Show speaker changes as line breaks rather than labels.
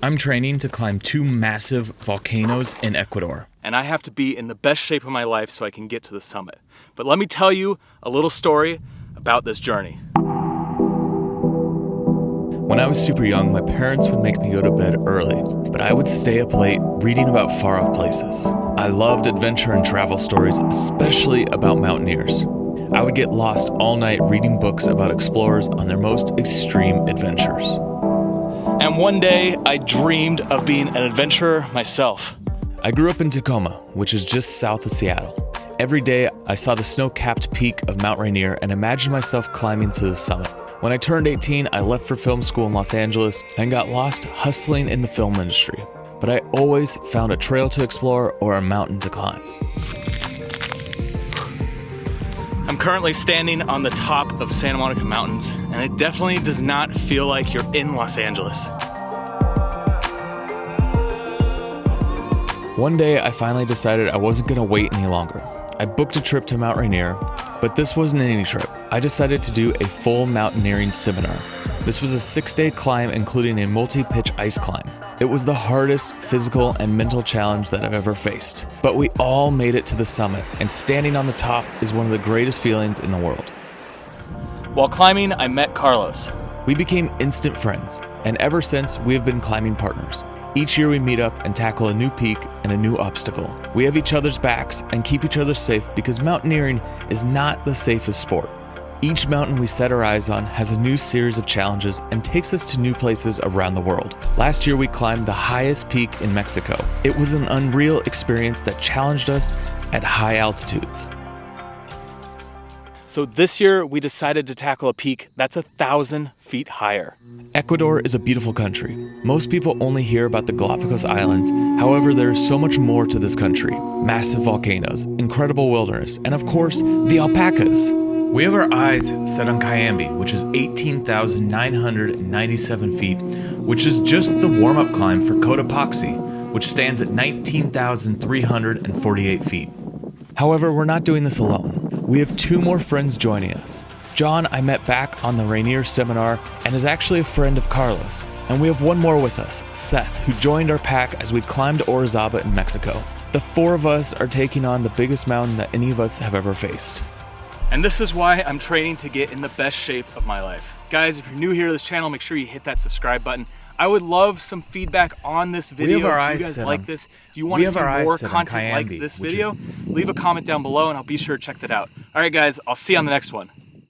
I'm training to climb 2 massive volcanoes in Ecuador.
And I have to be in the best shape of my life so I can get to the summit. But let me tell you a little story about this journey.
When I was super young, my parents would make me go to bed early, but I would stay up late reading about far-off places. I loved adventure and travel stories, especially about mountaineers. I would get lost all night reading books about explorers on their most extreme adventures.
And one day, I dreamed of being an adventurer myself.
I grew up in Tacoma, which is just south of Seattle. Every day, I saw the snow-capped peak of Mount Rainier and imagined myself climbing to the summit. When I turned 18, I left for film school in Los Angeles and got lost hustling in the film industry. But I always found a trail to explore or a mountain to climb.
I'm currently standing on the top of Santa Monica Mountains, and it definitely does not feel like you're in Los Angeles.
One day, I finally decided I wasn't gonna wait any longer. I booked a trip to Mount Rainier, but this wasn't any trip. I decided to do a full mountaineering seminar. This was a 6-day climb, including a multi-pitch ice climb. It was the hardest physical and mental challenge that I've ever faced. But we all made it to the summit, and standing on the top is one of the greatest feelings in the world.
While climbing, I met Carlos.
We became instant friends, and ever since, we have been climbing partners. Each year we meet up and tackle a new peak and a new obstacle. We have each other's backs and keep each other safe because mountaineering is not the safest sport. Each mountain we set our eyes on has a new series of challenges and takes us to new places around the world. Last year we climbed the highest peak in Mexico. It was an unreal experience that challenged us at high altitudes.
So this year we decided to tackle a peak that's 1,000 feet higher.
Ecuador is a beautiful country. Most people only hear about the Galapagos Islands. However, there is so much more to this country. Massive volcanoes, incredible wilderness, and of course, the alpacas. We have our eyes set on Cayambe, which is 18,997 feet, which is just the warm-up climb for Cotopaxi, which stands at 19,348 feet. However, we're not doing this alone. We have 2 more friends joining us. John I met back on the Rainier seminar and is actually a friend of Carlos. And we have 1 more with us, Seth, who joined our pack as we climbed Orizaba in Mexico. The 4 of us are taking on the biggest mountain that any of us have ever faced.
And this is why I'm training to get in the best shape of my life. Guys, if you're new here to this channel, make sure you hit that subscribe button. I would love some feedback on this video. Do you guys like this? Do you want to see more content like this video? Leave a comment down below and I'll be sure to check that out. All right, guys, I'll see you on the next one.